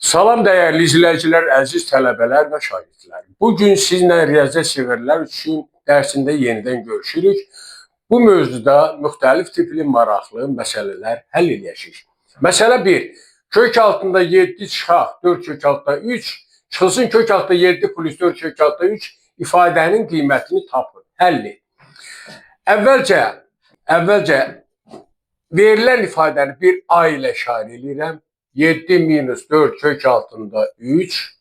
Salam dəyərli izləyicilər, əziz tələbələr və şagirdlər. Bugün sizlə riyaziyyat severlər üçün dərsində yenidən görüşürük. Bu mövzuda müxtəlif tipli maraqlı məsələlər həll edəcəyik. Məsələ 1. Kök altında 7 çıxaq 4 kök altında 3, çıxılsın kök altında 7 plus 4 kök altında 3 ifadənin qiymətini tapın. Həll et. Əvvəlcə verilən ifadəni bir A ilə işarə edirəm. 7 minus 4 kök altında 3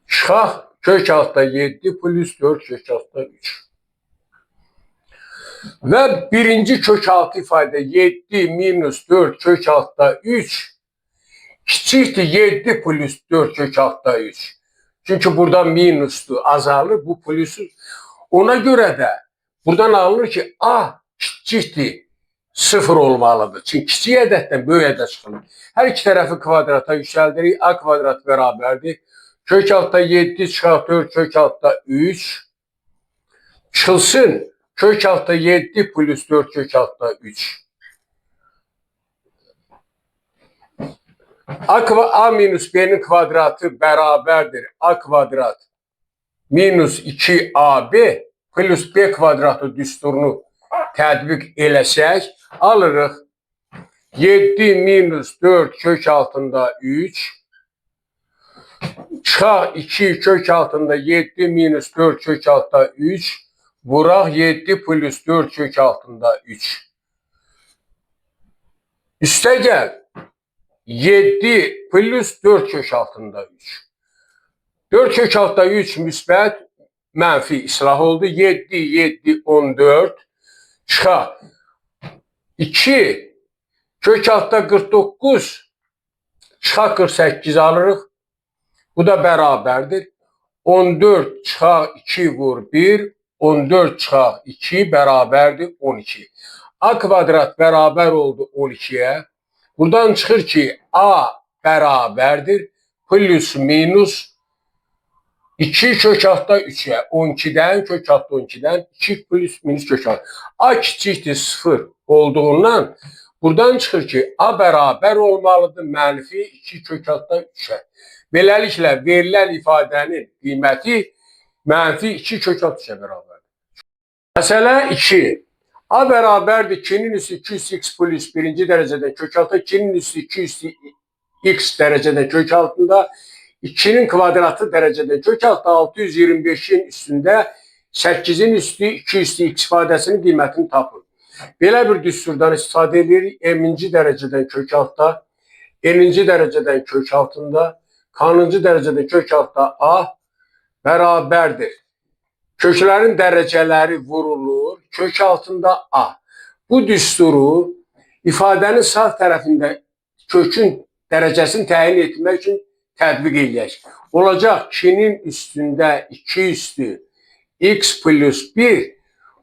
çıxaq kök altında 7 plus 4 kök altında 3. Və birinci kök altı ifadə 7 minus 4 kök altında 3 kiçikdir 7 plus 4 kök altında 3. Çünki burada minusdur, azalır, bu plusur. Ona görə də buradan alınır ki A kiçikdir 0 olmalıdır. Çünki kiçik ədəddən böyük ədəd çıxılır. Hər iki tərəfi kvadrata yüksəldirik. A kvadrat bərabərdir. Kök altında 7 çıxaq 4 kök altında 3 çıxılsın. Kök altında 7 plus 4 kök altında 3. A minus B'nin kvadratı bərabərdir. A kvadrat minus 2AB plus B kvadratı düsturunu tətbiq eləsək, alırıq 7 minus 4 kök altında 3 çıxaq 2 kök altında 7 minus 4 kök altında 3 vuraq 7 plus 4 kök altında 3. Üstə gəl 7 plus 4 kök altında 3. 4 kök altında 3 müsbət mənfi islah oldu. 7, 7, 14 çıxaq 2 kök altında 49 çıxaq 48 alırıq. Bu da bərabərdir. 14 çıxaq 2 vur 1, 14 çıxaq 2 bərabərdir 12. A kvadrat bərabər oldu 12-yə. Buradan çıxır ki A bərabərdir plus minus 2 kök altında 3'e 12'den kök altında 12'den 2 plus minus kök altında. A kiçikdir 0 olduğundan buradan çıxır ki A bərabər olmalıdır mənfi 2 kök altında 3'e. Beləliklə verilən ifadənin qiyməti mənfi 2 kök altında 3'e bərabərdir. Məsələ 2. A bərabərdir 2'nin üstü 200x plus birinci dərəcədən kök altında 2'nin üstü 200x dərəcədən kök altında 2'nin kvadratı dərəcədə kök altında 625'in üstündə 8'in üstü 2 üstü x ifadəsinin qiymətini tapın. Belə bir düsturdan istifadə edirik. M-ci dərəcədən kök altında, N-ci dərəcədən kök altında, K-cı dərəcədən kök altında A bərabərdir. Köklərin dərəcələri vurulur. Kök altında A. Bu düsturu ifadənin sağ tərəfində kökün dərəcəsini təyin etmək üçün tətbiq eləyək. Olacaq 2'nin üstündə 2 üstü x plus 1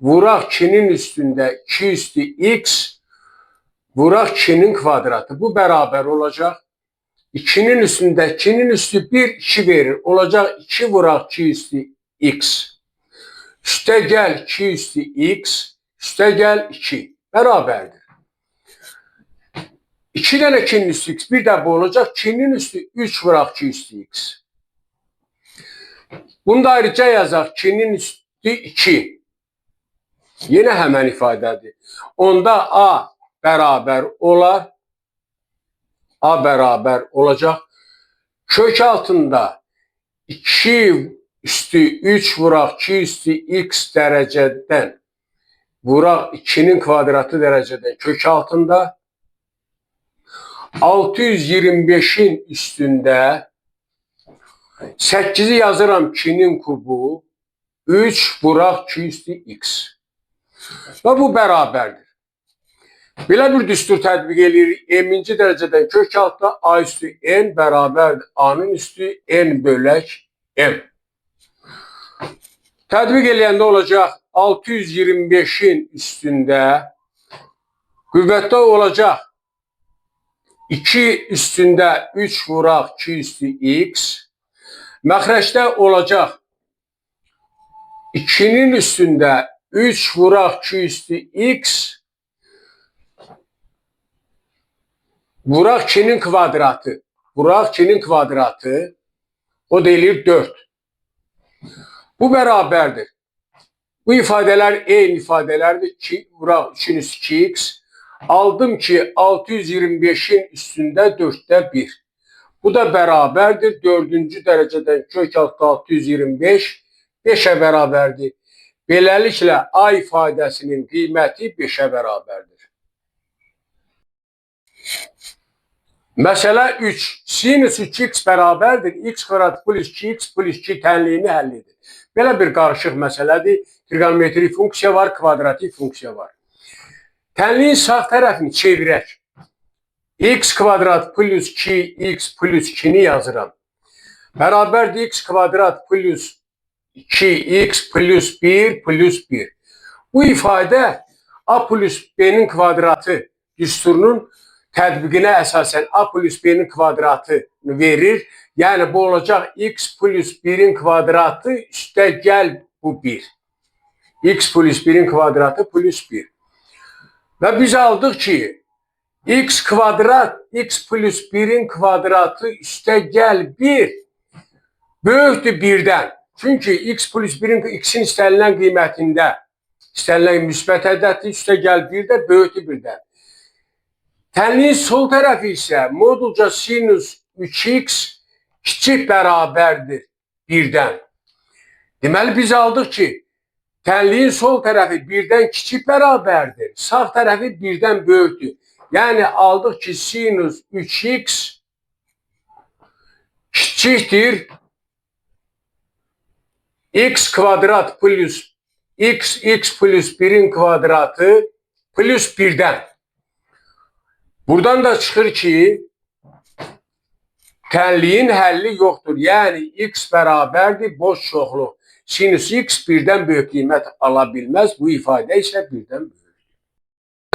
vuraq 2'nin üstündə 2 üstü x vuraq 2'nin kvadratı. Bu bərabər olacaq. 2'nin üstündə 2'nin üstü 1 2 verir. Olacaq 2 vuraq 2 üstü x. Üstə gəl 2 üstü x. Üstə gəl 2. Bərabərdir. 2 dənə 2'nin üstü x bir də bu olacaq. 2'nin üstü 3 vuraq 2 üstü x. Bunu da ayrıca yazaq. 2'nin üstü 2. Yenə həmən ifadədir. Onda A bərabər olar. A bərabər olacaq. Kök altında 2 üstü 3 vuraq 2 üstü x dərəcədən vuraq 2'nin kvadratı dərəcədən kök altında 625'in üstündə 8'i yazıram 2'nin kubu 3 vuraq 2 üstü x. Və bu bərabərdir. Belə bir düstur tətbiq edirik. M-ci dərəcədən kök altında A üstü N bərabərdir. A-nın üstü N bölək M. Tətbiq eləyəndə olacaq 625'in üstündə qüvvətdə olacaq 2 üstündə 3 vuraq 2 üstü x. Məxrəcdə olacaq 2'nin üstündə 3 vuraq 2 üstü x vuraq 2'nin kvadratı. vuraq 2'nin kvadratı, o da eləyir 4. Bu bərabərdir. Bu ifadələr eyni ifadələrdir ki, vuraq 3'ün üstü 2x. Aldım ki 625'in üstündə 4'də 1. Bu da bərabərdir. 4-cü dərəcədən kök altı 625 5'ə bərabərdir. Beləliklə A ifadəsinin qiyməti 5'ə bərabərdir. Məsələ 3. Sinus 3x bərabərdir. X kvadrat plus 2x plus 2 tənliyini həll edir. Belə bir qarışıq məsələdir. Trigonometrik funksiya var, kvadratik funksiya var. Tənliyin sağ tərəfini çevirək. X kvadrat plus 2x plus 2'ni yazıram. Bərabərdir x kvadrat plus 2x plus 1 plus 1. Bu ifadə A plus B'nin kvadratı düsturunun tətbiqinə əsasən A plus B'nin kvadratını verir. Yəni bu olacaq x plus 1'in kvadratı üstə gəl bu 1. X plus 1'in kvadratı plus 1. Və biz aldıq ki x kvadrat x plus 1'in kvadratı üstə gəl 1 böyükdür 1'dən. Çünki x plus 1'in x'in istənilən qiymətində istənilən müsbət ədəddir, üstə gəl 1 də böyükdür 1'dən. Tənliyin sol tərəfi isə modulca sinus 3x kiçik bərabərdir 1'dən. Deməli biz aldıq ki tənliyin sol tərəfi 1'dən kiçik bərabərdir, sağ tərəfi 1'dən böyükdür. Yəni aldıq ki sinus 3x kiçikdir x kvadrat plus x plus 1'in kvadratı plus 1'dən. Buradan da çıxır ki tənliyin həlli yoxdur. Yəni x bərabərdir boş çoxluq. Sinus x 1'dən böyük qiymət ala bilməz. Bu ifadə isə 1'dən böyük.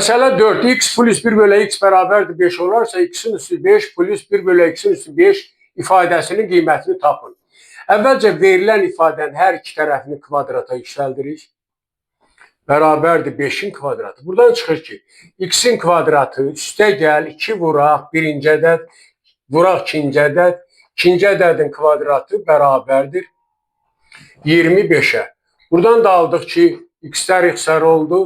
Məsələ 4. X plus 1 bölü x bərabərdir 5 olarsa x'in üstü 5 plus 1 bölü x'in üstü 5 ifadəsinin qiymətini tapın. Əvvəlcə verilən ifadənin hər iki tərəfini kvadrata yüksəldirik. Bərabərdir 5'in kvadratı. Buradan çıxır ki x'in kvadratı üstə gəl 2 vuraq birinci ədəd, vuraq ikinci ədəd, ikinci ədədin kvadratı bərabərdir 25'ə. Buradan da aldıq ki x'lər x'lər oldu.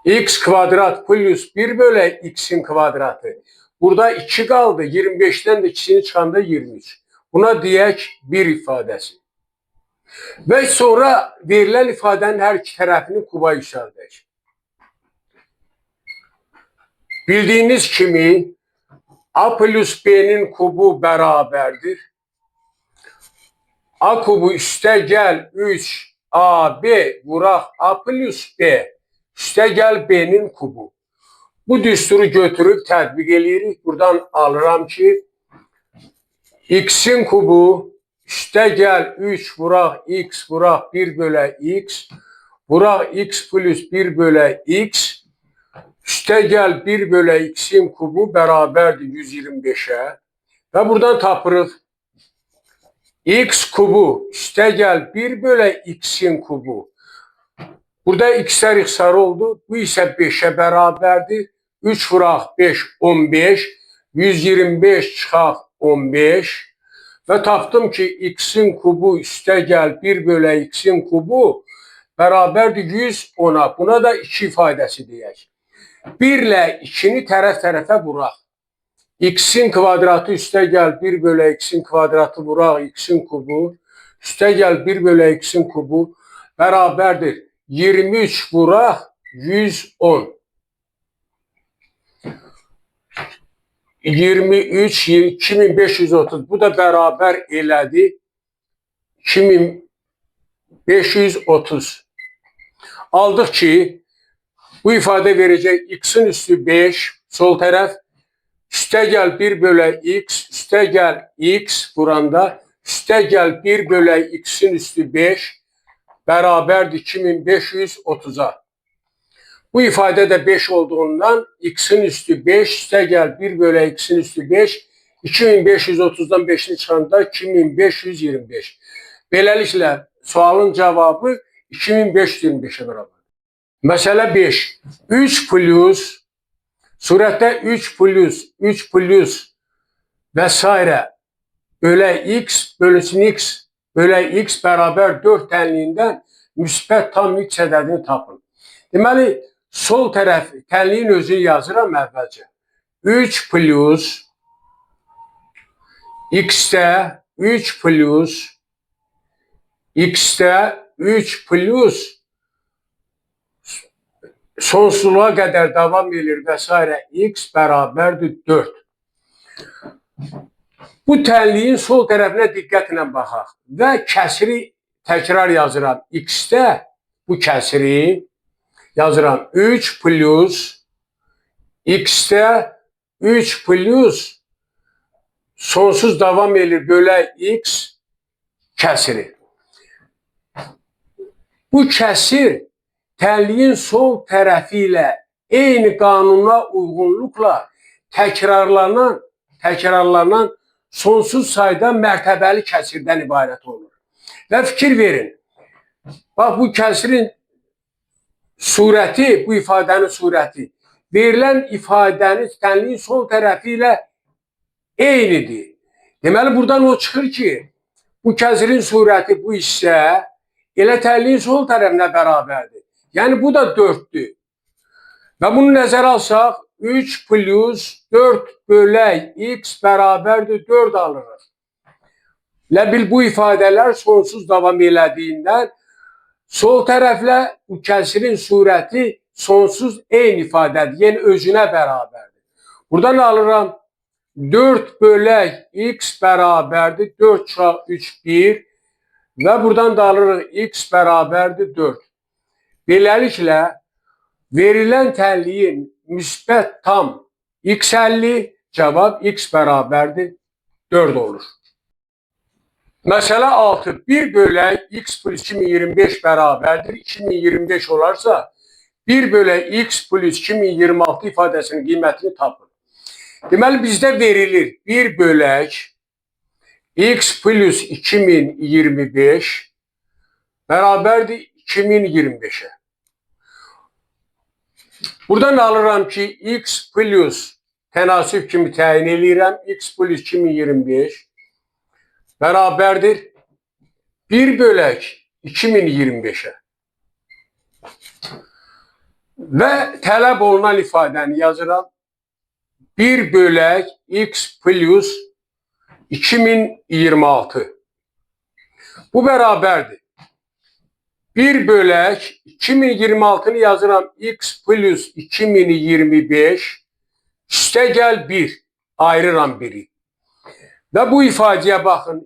X kvadrat plus 1 bölü x'in kvadratı. Burada 2 qaldı. 25'dən də 2'sini çıxanda 23. Buna deyək 1 ifadəsi. Və sonra verilən ifadənin hər iki tərəfini kuba yüksəldək. Bildiyiniz kimi A plus B'nin kubu bərabərdir. A kubu üstə gəl 3AB vuraq A plus B. Üstə gəl B'nin kubu. Bu düsturu götürüb tətbiq eləyirik. Buradan alıram ki x'in kubu üstə gəl 3 vuraq x vuraq 1 bölü x vuraq x plus 1 bölü x üstə gəl 1 bölü x'in kubu bərabərdir 125'ə. Və buradan tapırıq x kubu üstə gəl 1 bölü x'in kubu. Burada x'lər x'lər oldu. Bu isə 5'ə bərabərdir. 3 vuraq 5 15. 125 çıxaq 15 və tapdım ki x'in kubu üstə gəl 1 bölü x'in kubu bərabərdir 110'a. Buna da 2 ifadəsi deyək. 1 ilə 2'ni tərəf-tərəfə vuraq. X'in kvadratı üstə gəl 1 bölü x'in kvadratı vuraq x'in kubu. Üstə gəl 1 bölü x'in kubu bərabərdir 23 vuraq 110. 23 2530. Bu da bərabər elədi 2530. Aldıq ki bu ifadə verəcək x'in üstü 5 sol tərəf üstə gəl 1 bölü x üstə gəl x vuranda üstə gəl 1 bölü x'in üstü 5 bərabərdir 2530'a. Bu ifadə də 5 olduğundan x'in üstü 5 üstə gəl 1 bölü x'in üstü 5 2530'dan 5'ini çıxanda 2525. Beləliklə sualın cavabı 2525'ə bərabər. Məsələ 5. 3 plus surətdə 3 plus vesaire bölək x bölünsün x bölək x bərabər 4 tənliyindən müsbət tam x ədədini tapın. Deməli, sol tərəf tənliyin özünü yazıram əvvəlcə. 3 plus x-də 3 plus x-də 3 plus sonsuzluğa qədər davam edir vesaire x bərabərdir 4. Bu tənliyin sol tərəfinə diqqətlə baxaq və kəsiri təkrar yazıram. X-də bu kəsiri yazıram 3 plus x-də 3 plus sonsuz davam edir bölək x kəsiri. Bu kəsir tənliyin sol tərəfi ilə eyni qanuna uyğunluqla təkrarlanan sonsuz sayda mərtəbəli kəsirdən ibarət olur. Və fikir verin, bax bu kəsirin surəti, bu ifadənin surəti verilən ifadənin tənliyin sol tərəfi ilə eynidir. Deməli, buradan o çıxır ki, bu kəsirin surəti bu hissə elə tənliyin sol tərəfinə bərabərdir. Yəni, bu da 4'dür. Və bunu nəzərə alsaq, 3 plus 4 bölək x bərabərdir 4 alırıq. Elə bil bu ifadələr sonsuz davam elədiyindən sol tərəflə bu kəsirin surəti sonsuz eyni ifadədir. Yəni, özünə bərabərdir. Buradan alıram 4 bölək x bərabərdir 4 çarpı 3 1 və buradan da alırıq x bərabərdir 4. Beləliklə, verilən tənliyin müsbət tam x50 cavab x bərabərdir 4 olur. Məsələ 6. 1 bölək x plus 2025 bərabərdir 2025 olarsa 1 bölək x plus 2026 ifadəsinin qiymətini tapın. Deməli, bizdə verilir 1 bölək x plus 2025 bərabərdir 2025'e. Buradan alıram ki, x plus tənasüb kimi təyin eləyirəm. X plus 2025 bərabərdir 1 bölək 2025'e. Və tələb olunan ifadəni yazıram. 1 bölək x plus 2026. Bu bərabərdir. 1 bölək 2026'nı yazıram x plus 2025 üstə gəl 1 ayırıram 1'i. Və bu ifadəyə baxın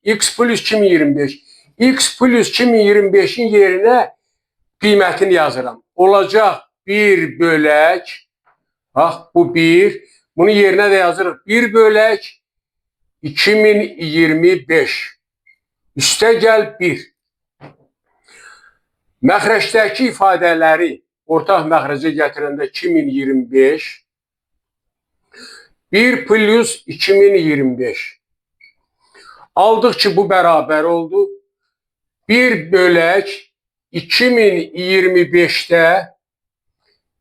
x plus 2025 x plus 2025'in yerinə qiymətini yazıram. Olacaq 1 bölək bax bu 1 bunun yerinə də yazırıq 1 bölək 2025 üstə gəl 1. Məxrəcdəki ifadələri ortaq məxrəcə gətirəndə 2025 1 plus 2025 aldıq ki, bu bərabər oldu. 1 bölək 2025'də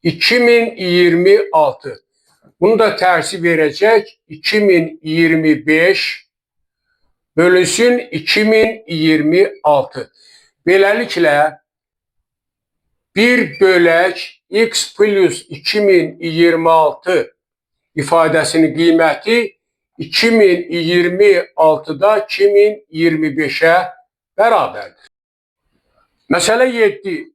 2026. Bunu da tərsi verəcək. 2025 bölünsün 2026. Beləliklə 1 bölək x plus 2026 ifadəsinin qiyməti 2026'da 2025'e bərabərdir. Məsələ 7.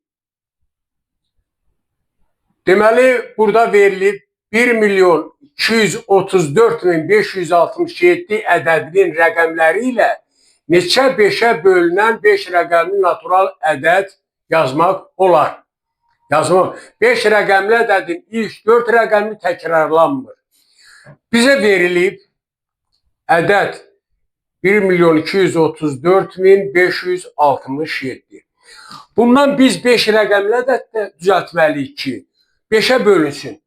Deməli, burada verilib 1.234.567 ədədinin rəqəmləri ilə neçə 5'ə bölünən 5 rəqəmli natural ədəd yazmaq olar. 5 rəqəmli ədədin ilk 4 rəqəmi təkrarlanmır. Bizə verilib ədəd 1.234.567. Bundan biz 5 rəqəmli ədəddə düzəltməliyik ki, 5'ə bölünsün.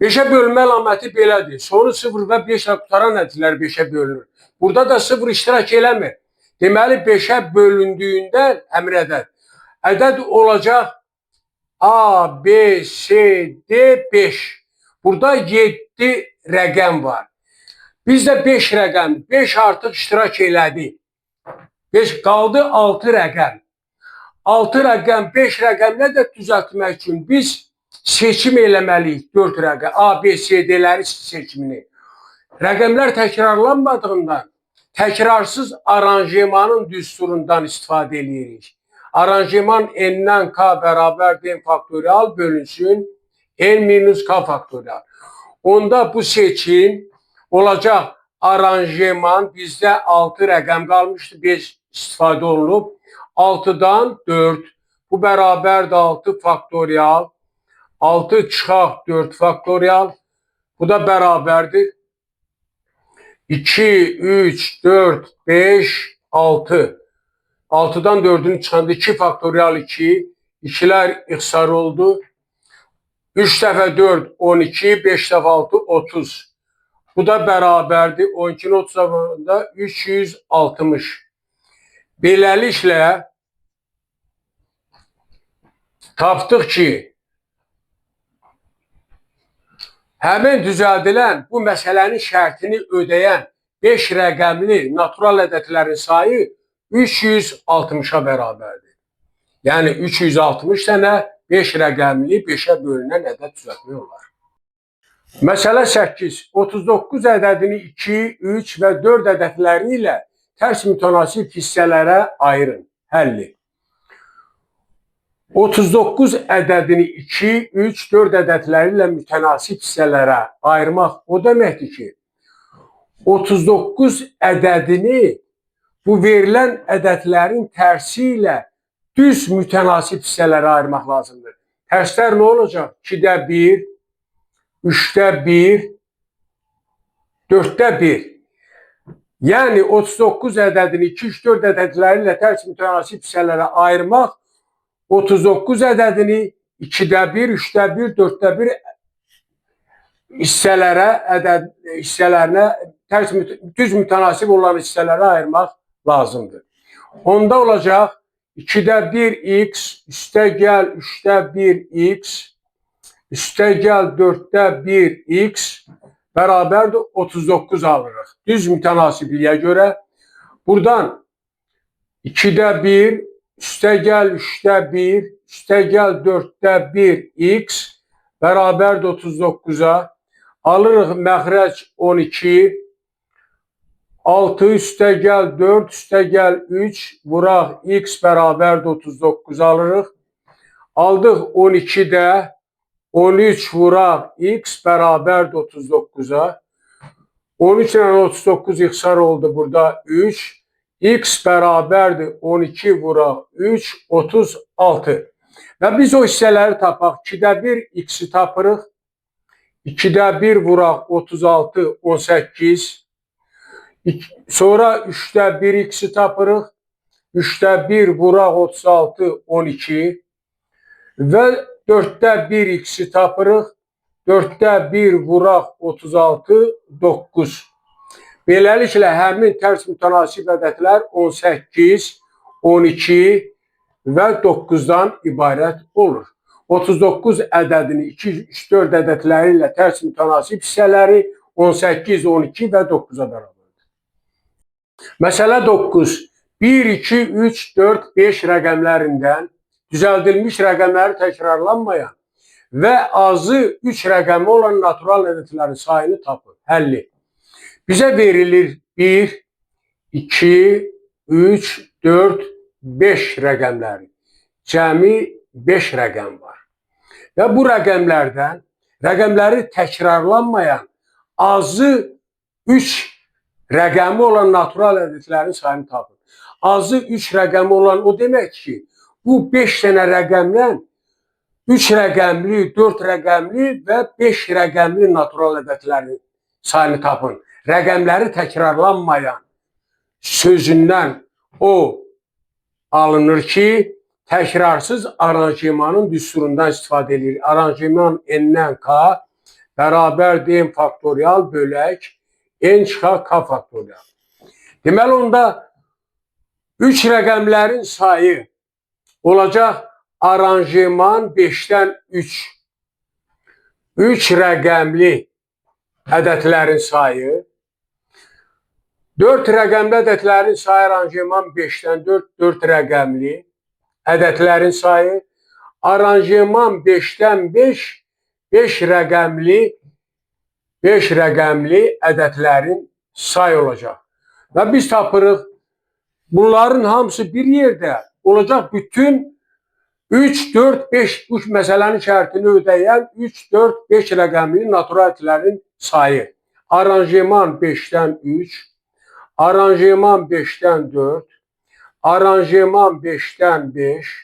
5'ə bölünmə əlaməti belədir. Sonu 0 və 5 ilə qutaran ədədlər 5'ə bölünür. Burada da 0 iştirak eləmir. Deməli, 5'ə bölündüyündə əmr ədəd olacaq A, B, C, D, 5. Burada 7 rəqəm var. Bizdə 5 rəqəm, 5 artıq iştirak elədi. 5 qaldı 6 rəqəm. 6 rəqəm, 5 rəqəmlə də düzəltmək üçün biz seçim eləməliyik 4 rəqəm, A, B, C, D-ləri seçimini. Rəqəmlər təkrarlanmadığından təkrarsız aranjemanın düsturundan istifadə edirik. Aranjeman N-dən K bərabər D faktorial bölünsün N minus K faktorial. Onda bu seçim olacaq aranjeman bizdə 6 rəqəm qalmışdı, 5 istifadə olunub. 6-dan 4, bu bərabərdir 6 faktorial. 6 çıxaq 4 faktorial, bu da bərabərdir 2, 3, 4, 5, 6. 6-dan 4'ünü çıxanda 2 faktorial 2. 2'ler ixtisar oldu. 3 dəfə 4, 12, 5 dəfə 6, 30. Bu da bərabərdir. 12'nin 30 zamanında 360. Beləliklə tapdıq ki, həmin düzəldilən bu məsələnin şərtini ödəyən 5 rəqəmli natural ədədlərin sayı 360'a bərabərdir. Yəni 360 dənə 5 rəqəmli 5'ə bölünən ədəd düzəltmək olar. Məsələ 8. 39 ədədini 2, 3 və 4 ədədləri ilə tərs mütənasib hissələrə ayırın. Həlli. 39 ədədini 2, 3, 4 ədədləri ilə mütənasib hissələrə ayırmaq o deməkdir ki, 39 ədədini bu verilən ədədlərin tərsi ilə düz mütənasib hissələrə ayırmaq lazımdır. Tərslər nə olacaq? 2'də 1, 3'də 1, 4'də 1. Yəni 39 ədədini 2, 3, 4 ədədləri ilə tərs mütənasib hissələrə ayırmaq 39 ədədini 2'də 1, 3'də 1, 4'də 1 hissələrinə tərs düz mütənasib olan hissələrə ayırmaq lazımdır. Onda olacaq 2'də 1 x, üstə gəl 3'də 1 x, üstə gəl 4'də 1 x bərabərdir 39 alırıq. Düz mütənasibliyə görə buradan 2'də 1, üstə gəl 3'də 1, üstə gəl 4'də 1 x bərabərdir 39'a. Alırıq məxrəc 12, 6 üstə gəl 4, üstə gəl 3, vuraq x bərabərdir 39 alırıq. Aldıq 12'də 13 vuraq x bərabərdir 39'a. 13 ilə 39 ixtisar oldu burada 3. X bərabərdir 12 vuraq 3, 36. Və biz o hissələri tapaq. 2'də 1 x'i tapırıq. 2'də 1 vuraq 36, 18. Sonra 3'də 1 x'i tapırıq. 3'də 1 vuraq 36, 12. Və 4'də 1 x'i tapırıq. 4'də 1 vuraq 36, 9. Beləliklə, həmin tərs mütənasib ədədlər 18, 12 və 9'dan ibarət olur. 39 ədədini 2, 3, 4 ədədləri ilə tərs mütənasib hissələri 18, 12 və 9'a bərabərdir. Məsələ 9. 1, 2, 3, 4, 5 rəqəmlərindən düzəldilmiş rəqəmləri təkrarlanmayan və azı 3 rəqəmi olan natural ədədlərin sayını tapın. Həlli. Bizə verilir 1, 2, 3, 4, 5 rəqəmləri. Cəmi 5 rəqəm var. Və bu rəqəmlərdən rəqəmləri təkrarlanmayan azı 3 rəqəmi olan natural ədədlərin sayını tapın. Azı 3 rəqəmi olan o demək ki, bu 5 dənə rəqəmdən 3 rəqəmli, 4 rəqəmli və 5 rəqəmli natural ədədlərin sayını tapın. Rəqəmləri təkrarlanmayan sözündən o alınır ki, təkrarsız aranjemanın düsturundan istifadə edilir. Aranjeman N-dən K bərabər D faktorial bölək N çıxaq K faktorial. Deməli, onda 3 rəqəmlərin sayı olacaq aranjeman 5'dən 3. 3 rəqəmli ədədlərin sayı 4 rəqəmli ədədlərin sayı aranjeman 5-dən 4, 4 rəqəmli ədədlərin sayı, aranjeman 5-dən 5, 5 rəqəmli ədədlərin sayı olacaq. Və biz tapırıq, bunların hamısı bir yerdə olacaq bütün 3, 4, 5 bu məsələnin şərtini ödəyən 3, 4, 5 rəqəmli natural ədədlərin sayı. Aranjeman 5-dən 3, aranjeman 5-dən 4, aranjeman 5-dən 5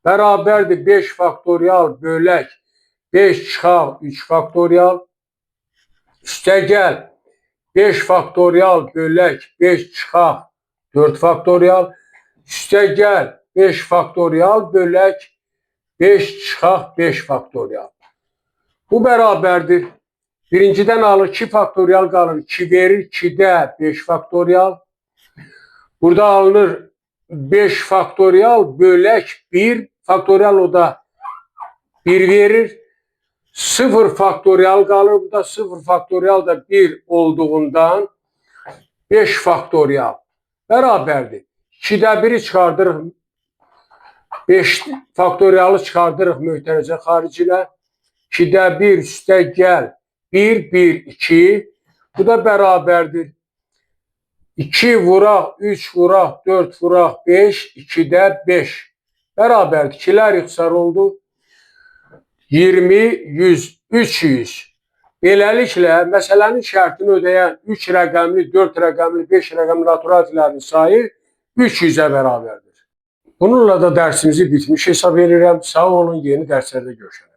bərabərdir 5 faktorial bölək 5 çıxaq 3 faktorial üstəgəl 5 faktorial bölək 5 çıxaq 4 faktorial üstəgəl 5 faktorial bölək 5 çıxaq 5 faktorial. Bu bərabərdir. Birincidən alır 2 faktorial qalır 2 verir 2-də 5 faktorial. Burada alınır 5 faktorial bölək 1 faktorial o da 1 verir. 0 faktorial qalır. Burada 0 faktorial da 1 olduğundan 5 faktorial bərabərdir. 2-də 1'i çıxardırıq. 5 faktorialı çıxardırıq möhtərəcə xaric ilə. 2-də 1 üstəgəl 1, 1, 2. Bu da bərabərdir. 2 vuraq, 3 vuraq, 4 vuraq, 5, 2-də 5. Bərabərdir. 2'lər ixtisar oldu. 20, 100, 300. Beləliklə, məsələnin şərtini ödəyən 3 rəqəmli, 4 rəqəmli, 5 rəqəmli natural ədədlərin sayı 300'ə bərabərdir. Bununla da dərsimizi bitmiş hesab edirəm. Sağ olun, yeni dərslərdə görüşək.